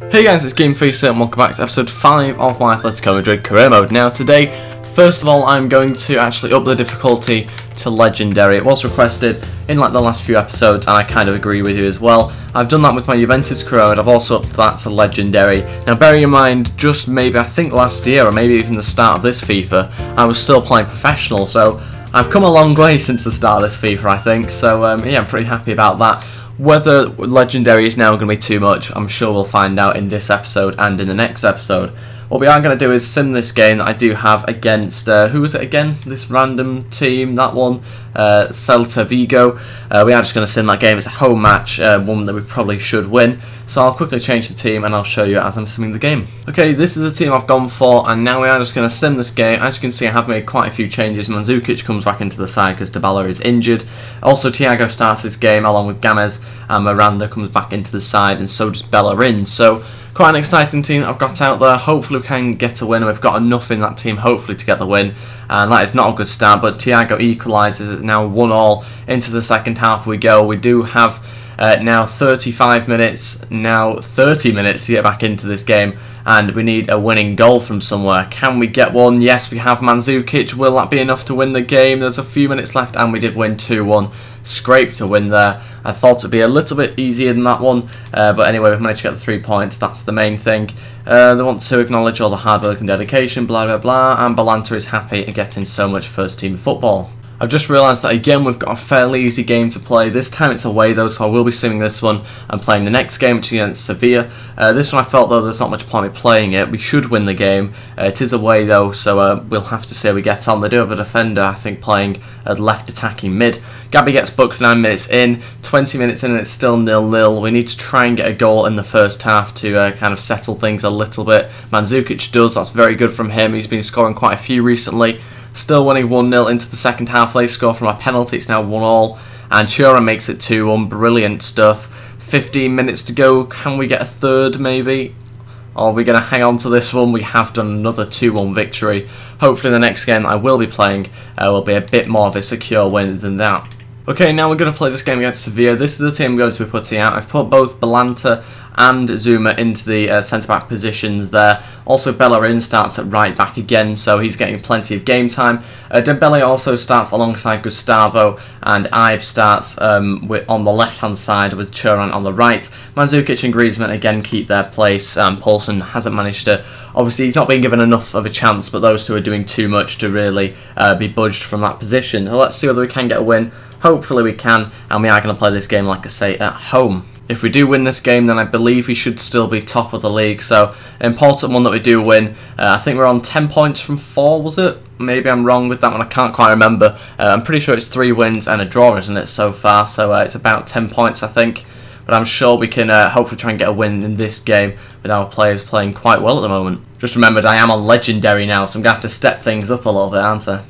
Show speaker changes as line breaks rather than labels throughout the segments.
Hey guys, it's GameFaceHD and welcome back to episode 5 of my Atletico Madrid career mode. Now today, first of all, I'm going to actually up the difficulty to Legendary. It was requested in like the last few episodes and I kind of agree with you as well. I've done that with my Juventus career mode, I've also upped that to Legendary. Now bearing in mind, just maybe I think last year or maybe even the start of this FIFA, I was still playing professional, so I've come a long way since the start of this FIFA I think, so yeah, I'm pretty happy about that. Whether Legendary is now going to be too much, I'm sure we'll find out in this episode and in the next episode. What we are going to do is sim this game that I do have against, who was it again? This random team, that one, Celta Vigo. We are just going to sim that game. It's a home match, one that we probably should win. So I'll quickly change the team and I'll show you as I'm simming the game. Okay, this is the team I've gone for, and now we are just going to sim this game. As you can see, I have made quite a few changes. Mandzukic comes back into the side because Dybala is injured. Also, Thiago starts this game along with Games, and Miranda comes back into the side, and so does Bellerin. So quite an exciting team that I've got out there. Hopefully we can get a win. We've got enough in that team hopefully to get the win, and that is not a good start, but Thiago equalises. It's now 1-1 into the second half we go. We do have now 35 minutes, now 30 minutes to get back into this game, and we need a winning goal from somewhere. Can we get one? Yes, we have Mandzukic. Will that be enough to win the game? There's a few minutes left and we did win 2-1. Scrape to win there. I thought it'd be a little bit easier than that one, but anyway, we've managed to get the 3 points. That's the main thing. They want to acknowledge all the hard work and dedication, blah blah blah, and Balanta is happy at getting so much first team football. I've just realised that again we've got a fairly easy game to play. This time it's away though, so I will be simming this one and playing the next game, which is against Sevilla. This one I felt though there's not much point in playing it. We should win the game. It is away though, so we'll have to see how we get on. They do have a defender, I think, playing at left attacking mid. Gabby gets booked 9 minutes in, 20 minutes in and it's still 0-0. We need to try and get a goal in the first half to kind of settle things a little bit. Mandzukic does, that's very good from him. He's been scoring quite a few recently. Still winning 1-0 into the second half. They score from a penalty. It's now 1-1. And Chura makes it 2-1. Brilliant stuff. 15 minutes to go. Can we get a third maybe? Or are we going to hang on to this one? We have done another 2-1 victory. Hopefully the next game that I will be playing will be a bit more of a secure win than that. Okay, now we're going to play this game against Sevilla. This is the team I'm going to be putting out. I've put both Balanta and Zuma into the centre-back positions there. Also, Bellerin starts at right-back again, so he's getting plenty of game time. Dembele also starts alongside Gustavo, and Ibe starts on the left-hand side with Turan on the right. Mandzukic and Griezmann again keep their place. Paulson hasn't managed to... Obviously, he's not being given enough of a chance, but those two are doing too much to really be budged from that position. So let's see whether we can get a win. Hopefully we can, and we are going to play this game, like I say, at home. If we do win this game, then I believe we should still be top of the league, so important one that we do win. I think we're on 10 points from 4, was it? Maybe I'm wrong with that one, I can't quite remember. I'm pretty sure it's 3 wins and a draw, isn't it, so far, so it's about 10 points, I think. But I'm sure we can hopefully try and get a win in this game with our players playing quite well at the moment. Just remembered I am on Legendary now, so I'm going to have to step things up a little bit, aren't I?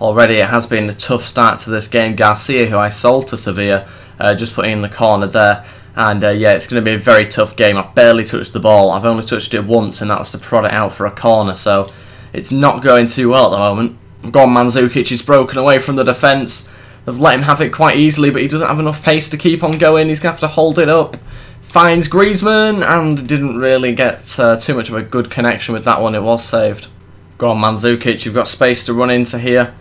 Already it has been a tough start to this game. Garcia, who I sold to Sevilla, just putting in the corner there. And yeah, it's going to be a very tough game. I barely touched the ball. I've only touched it once, and that was to prod it out for a corner. So it's not going too well at the moment. Go on, Mandzukic is broken away from the defence. They've let him have it quite easily, but he doesn't have enough pace to keep on going. He's going to have to hold it up. Finds Griezmann, and didn't really get too much of a good connection with that one. It was saved. Go on, Mandzukic. You've got space to run into here.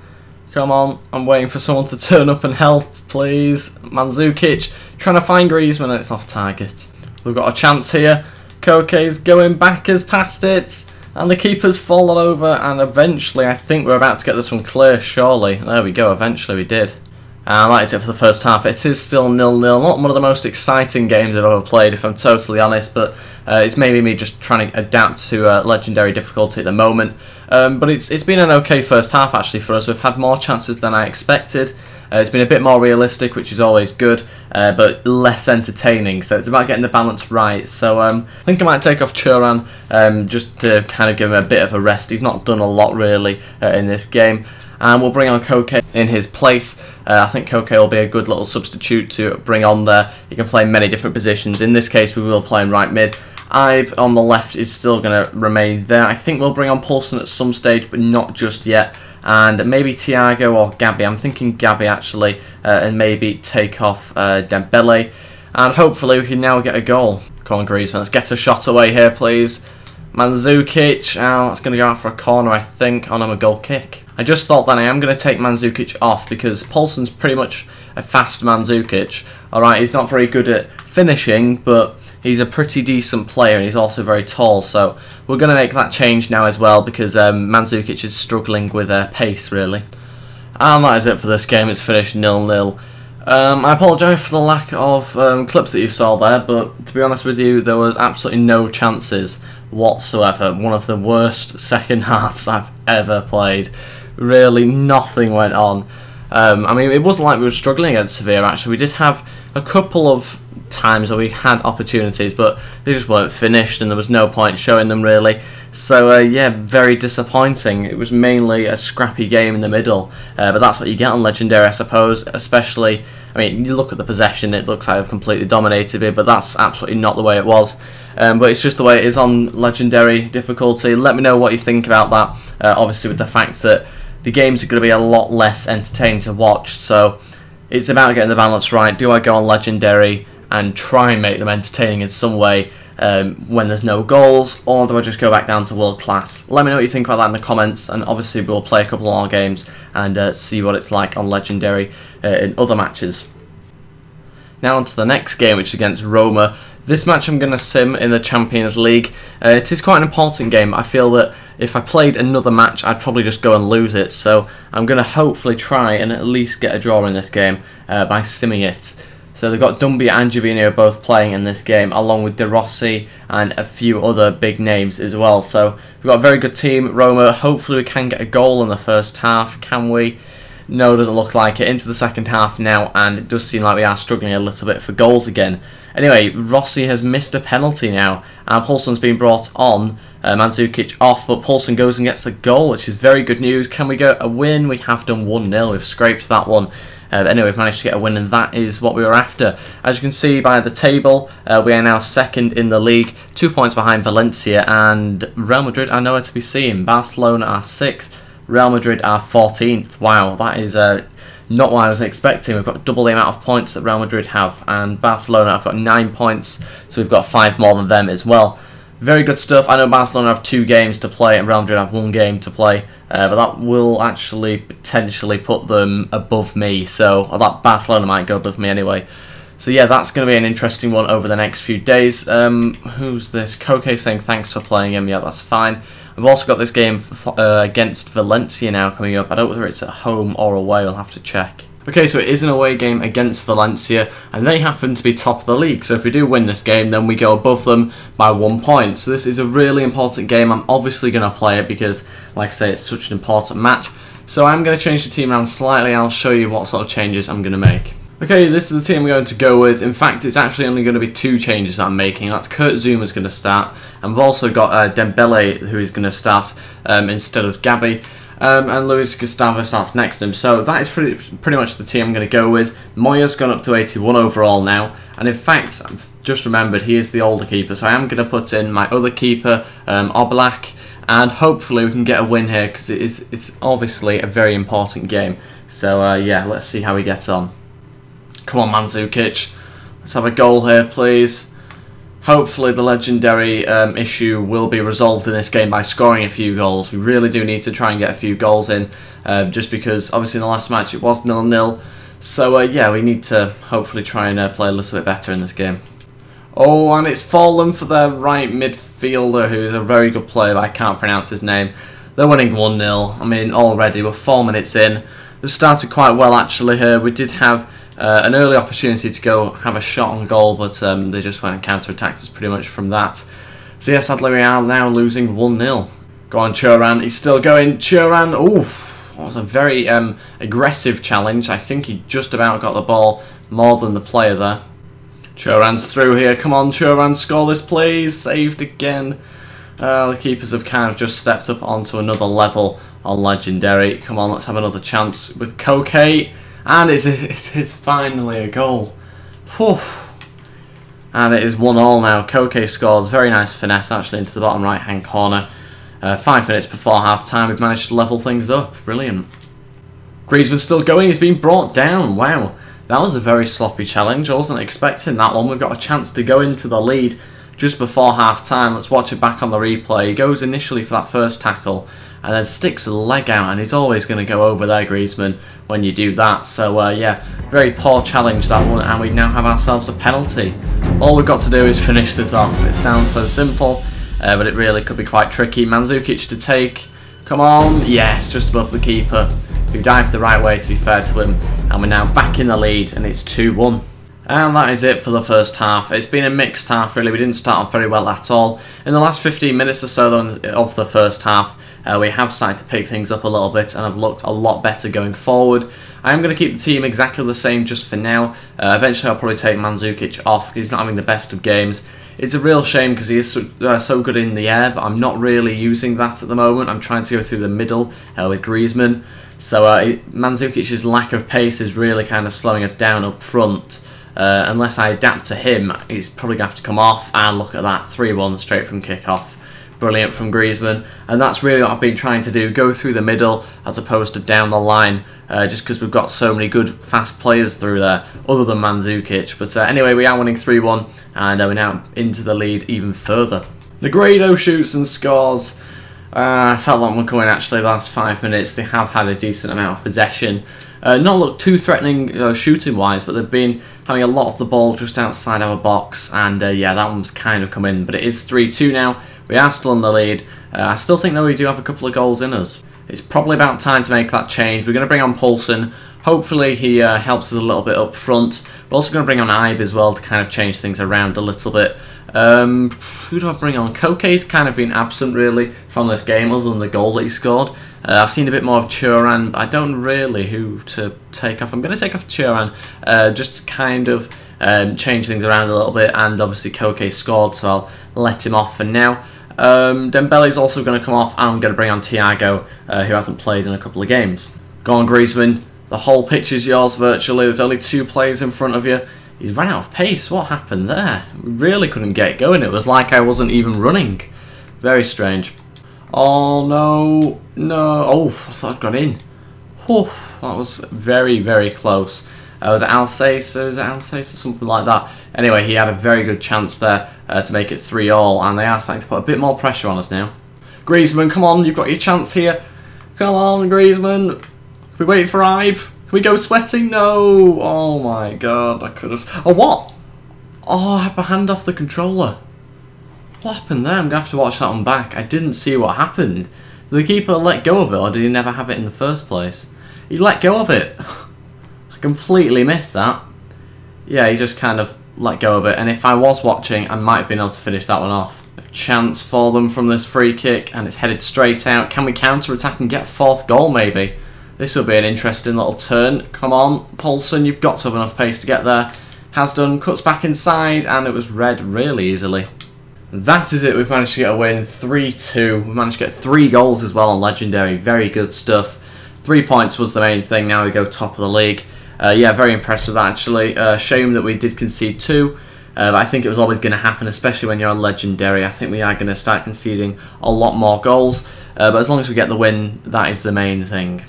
Come on, I'm waiting for someone to turn up and help, please. Mandzukic trying to find Griezmann, and it's off target. We've got a chance here. Koke's going back, has passed it, and the keeper's fallen over, and eventually I think we're about to get this one clear, surely. There we go, eventually we did. And that is it for the first half. It is still 0-0. Not one of the most exciting games I've ever played, if I'm totally honest, but it's maybe me just trying to adapt to Legendary difficulty at the moment. But it's been an okay first half actually for us. We've had more chances than I expected. It's been a bit more realistic, which is always good, but less entertaining. So it's about getting the balance right. So I think I might take off Turan just to kind of give him a bit of a rest. He's not done a lot really in this game. And we'll bring on Koke in his place. I think Koke will be a good little substitute to bring on there. He can play many different positions. In this case, we will play him right mid. Ibe on the left is still going to remain there. I think we'll bring on Paulson at some stage, but not just yet. And maybe Thiago or Gabby. I'm thinking Gabby actually, and maybe take off Dembele. And hopefully we can now get a goal. Come on, Griezmann, let's get a shot away here, please. Mandzukic, that's going to go out for a corner, I think, on a goal kick. I just thought that I am going to take Mandzukic off because Poulsen's pretty much a fast Mandzukic. Alright, he's not very good at finishing, but he's a pretty decent player and he's also very tall, so we're going to make that change now as well because Mandzukic is struggling with pace, really. And that is it for this game. It's finished 0-0. I apologise for the lack of clips that you saw there, but to be honest with you, there was absolutely no chances whatsoever. One of the worst second halves I've ever played. Really, nothing went on. I mean, it wasn't like we were struggling against Sevilla, actually. We did have a couple of times where we had opportunities, but they just weren't finished, and there was no point showing them, really. So, yeah, very disappointing. It was mainly a scrappy game in the middle, but that's what you get on Legendary, I suppose, especially, I mean, you look at the possession, it looks like I've completely dominated it, but that's absolutely not the way it was. But it's just the way it is on Legendary difficulty. Let me know what you think about that, obviously with the fact that the games are going to be a lot less entertaining to watch, so it's about getting the balance right. Do I go on Legendary and try and make them entertaining in some way when there's no goals, or do I just go back down to world class? Let me know what you think about that in the comments, and obviously we'll play a couple more games and see what it's like on Legendary in other matches. Now on to the next game, which is against Roma. This match I'm going to sim in the Champions League. It is quite an important game. I feel that if I played another match, I'd probably just go and lose it, so I'm going to hopefully try and at least get a draw in this game by simming it. So they've got Dumby and Jovino both playing in this game, along with De Rossi and a few other big names as well. So we've got a very good team, Roma. Hopefully we can get a goal in the first half. Can we? No, doesn't look like it. Into the second half now, and it does seem like we are struggling a little bit for goals again. Anyway, Rossi has missed a penalty now, and Poulsen's been brought on. Mandzukic off, but Poulsen goes and gets the goal, which is very good news. Can we get a win? We have done 1-0. We've scraped that one. Anyway, we've managed to get a win, and that is what we were after. As you can see by the table, we are now second in the league, 2 points behind Valencia, and Real Madrid are nowhere to be seen. Barcelona are 6th, Real Madrid are 14th. Wow, that is not what I was expecting. We've got double the amount of points that Real Madrid have, and Barcelona have got 9 points, so we've got 5 more than them as well. Very good stuff. I know Barcelona have 2 games to play and Real Madrid have 1 game to play, but that will actually potentially put them above me, so that Barcelona might go above me anyway. So yeah, that's going to be an interesting one over the next few days. Who's this? Koke saying thanks for playing him. Yeah, that's fine. I've also got this game against Valencia now coming up. I don't know whether it's at home or away, I'll have to check. Okay, so it is an away game against Valencia, and they happen to be top of the league. So if we do win this game, then we go above them by 1 point. So this is a really important game. I'm obviously going to play it because, like I say, it's such an important match. So I'm going to change the team around slightly. I'll show you what sort of changes I'm going to make. Okay, this is the team we're going to go with. In fact, it's actually only going to be 2 changes that I'm making. That's Kurt Zouma's going to start, and we've also got Dembele, who is going to start instead of Gabi. And Luis Gustavo starts next to him. So that is pretty much the team I'm going to go with. Moya's gone up to 81 overall now. And in fact, I've just remembered, he is the older keeper. So I am going to put in my other keeper, Oblak. And hopefully we can get a win here, because it's obviously a very important game. So yeah, let's see how we get on. Come on, Mandzukic. Let's have a goal here, please. Hopefully the legendary issue will be resolved in this game by scoring a few goals. We really do need to try and get a few goals in, just because obviously in the last match it was 0-0. So yeah, we need to hopefully try and play a little bit better in this game. Oh, and it's fallen for their right midfielder, who is a very good player, but I can't pronounce his name. They're winning 1-0. I mean, already we're 4 minutes in. They've started quite well actually here. We did have an early opportunity to go have a shot on goal, but they just went and counter-attacked us pretty much from that. So yeah, sadly we are now losing 1-0. Go on, Thuram, he's still going. Thuram, oof, that was a very aggressive challenge. I think he just about got the ball more than the player there. Thuram's through here. Come on, Thuram, score this please. Saved again. The keepers have kind of just stepped up onto another level on Legendary. Come on, let's have another chance with Koke. And it's finally a goal. Whew. And it is 1-1 now. Koke scores. Very nice finesse actually into the bottom right hand corner. 5 minutes before half time, we've managed to level things up. Brilliant. Griezmann's still going. He's been brought down. Wow. That was a very sloppy challenge. I wasn't expecting that one. We've got a chance to go into the lead just before half time. Let's watch it back on the replay. He goes initially for that first tackle and then sticks a leg out, and he's always going to go over there, Griezmann, when you do that. So yeah, very poor challenge that one, and we now have ourselves a penalty. All we've got to do is finish this off. It sounds so simple, but it really could be quite tricky. Mandzukic to take. Come on. Yes, just above the keeper, who dived the right way, to be fair to him. And we're now back in the lead, and it's 2-1. And that is it for the first half. It's been a mixed half, really. We didn't start off very well at all. In the last 15 minutes or so of the first half, we have started to pick things up a little bit and have looked a lot better going forward. I am going to keep the team exactly the same just for now. Eventually I'll probably take Mandzukic off because he's not having the best of games. It's a real shame because he is so good in the air, but I'm not really using that at the moment. I'm trying to go through the middle with Griezmann. So Mandzukic's lack of pace is really kind of slowing us down up front. Unless I adapt to him, he's probably going to have to come off. And look at that, 3-1 straight from kick-off. Brilliant from Griezmann. And that's really what I've been trying to do, go through the middle as opposed to down the line, just because we've got so many good, fast players through there, other than Mandzukic. But anyway, we are winning 3-1, and we're now into the lead even further. Negredo shoots and scores. I felt that one coming actually the last 5 minutes. They have had a decent amount of possession. Not looked too threatening shooting wise, but they've been having a lot of the ball just outside our box, and yeah, that one's kind of come in. But it is 3-2 now. We are still in the lead. I still think that we do have a couple of goals in us. It's probably about time to make that change. We're going to bring on Poulsen. Hopefully he helps us a little bit up front. We're also going to bring on Ibe as well to kind of change things around a little bit. Who do I bring on? Koke's kind of been absent really from this game, other than the goal that he scored. I've seen a bit more of Thuram, but I don't really who to take off. I'm going to take off Thuram, just to kind of change things around a little bit, and obviously Koke scored, so I'll let him off for now. Dembele's also going to come off, and I'm going to bring on Thiago, who hasn't played in a couple of games. Go on, Griezmann. The whole pitch is yours virtually. There's only 2 players in front of you. He's ran out of pace. What happened there? We really couldn't get going. It was like I wasn't even running. Very strange. Oh, no. No. Oh, I thought I'd gone in. Whew, that was very, very close. Was it Alsace? Was it Alsace or something like that? Anyway, he had a very good chance there to make it 3-3, and they are starting to put a bit more pressure on us now. Griezmann, come on. You've got your chance here. Come on, Griezmann. We wait for Ibe. Can we go sweating? No. Oh my god, I could have. Oh, what? Oh, I had my hand off the controller. What happened there? I'm going to have to watch that one back. I didn't see what happened. Did the keeper let go of it, or did he never have it in the first place? He let go of it. I completely missed that. Yeah, he just kind of let go of it. And if I was watching, I might have been able to finish that one off. A chance for them from this free kick, and it's headed straight out. Can we counter-attack and get a 4th goal, maybe? This will be an interesting little turn. Come on, Poulsen, you've got to have enough pace to get there. Has done, cuts back inside, and it was red really easily. That is it, we've managed to get a win, 3-2. We managed to get 3 goals as well on Legendary, very good stuff. 3 points was the main thing, now we go top of the league. Yeah, very impressed with that actually. Shame that we did concede 2, but I think it was always going to happen, especially when you're on Legendary. I think we are going to start conceding a lot more goals, but as long as we get the win, that is the main thing.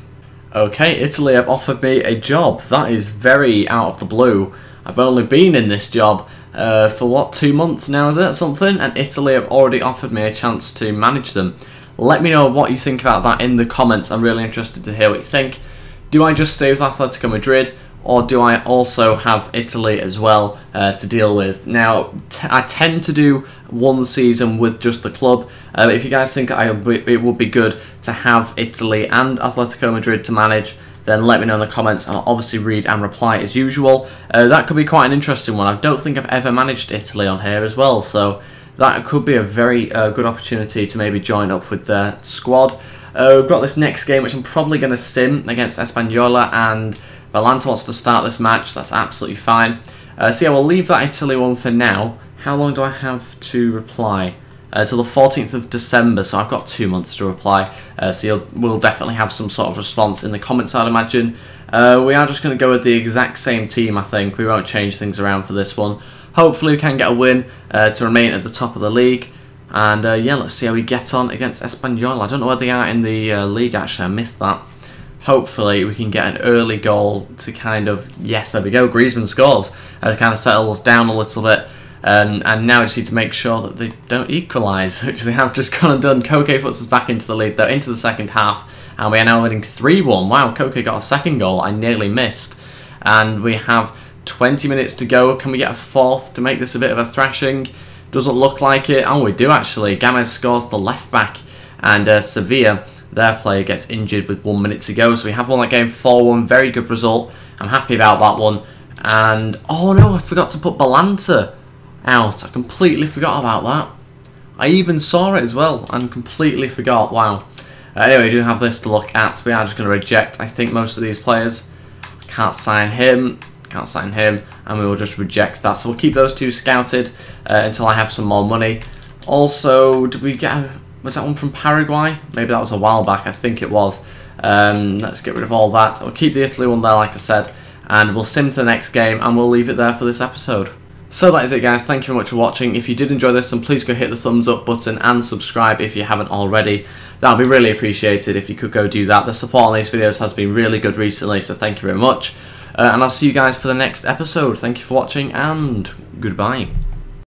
Okay, Italy have offered me a job. That is very out of the blue. I've only been in this job for what, 2 months now, is it, something? And Italy have already offered me a chance to manage them. Let me know what you think about that in the comments. I'm really interested to hear what you think. Do I just stay with Atletico Madrid, or do I also have Italy as well to deal with? Now, I tend to do 1 season with just the club. If you guys think it would be good to have Italy and Atletico Madrid to manage, then let me know in the comments, and I'll obviously read and reply as usual. That could be quite an interesting one. I don't think I've ever managed Italy on here as well, so that could be a very good opportunity to maybe join up with their squad. We've got this next game, which I'm probably going to sim against Espanola, and Valanta wants to start this match. That's absolutely fine. So yeah, we'll leave that Italy one for now. How long do I have to reply? Till the 14th of December, so I've got 2 months to reply. So we'll definitely have some sort of response in the comments, I'd imagine. We are just going to go with the exact same team, I think. We won't change things around for this one. Hopefully we can get a win to remain at the top of the league. And yeah, let's see how we get on against Espanyol. I don't know where they are in the league, actually. I missed that. Hopefully we can get an early goal to kind of... Yes, there we go. Griezmann scores. To kind of settle us down a little bit. And now we just need to make sure that they don't equalise, which they have just gone and done. Koke puts us back into the lead, though, into the second half, and we are now winning 3-1. Wow, Koke got a second goal. I nearly missed. And we have 20 minutes to go. Can we get a fourth to make this a bit of a thrashing? Doesn't look like it. Oh, we do actually. Gamez scores the left back, and Sevilla, their player, gets injured with 1 minute to go. So we have won that game 4-1. Very good result. I'm happy about that one. And oh no, I forgot to put Balanta out. I completely forgot about that. I even saw it as well and completely forgot. Wow. Anyway, we do have this to look at. We are just going to reject, I think, most of these players. Can't sign him. Can't sign him, and we will just reject that. So we'll keep those two scouted until I have some more money. Also, did we get was that one from Paraguay? Maybe that was a while back. I think it was. Let's get rid of all that. I'll keep the Italy one there, like I said, and we'll sim to the next game, and we'll leave it there for this episode. So that is it, guys. Thank you very much for watching. If you did enjoy this, then please go hit the thumbs up button and subscribe if you haven't already. That would be really appreciated if you could go do that. The support on these videos has been really good recently, so thank you very much. And I'll see you guys for the next episode. Thank you for watching, and goodbye.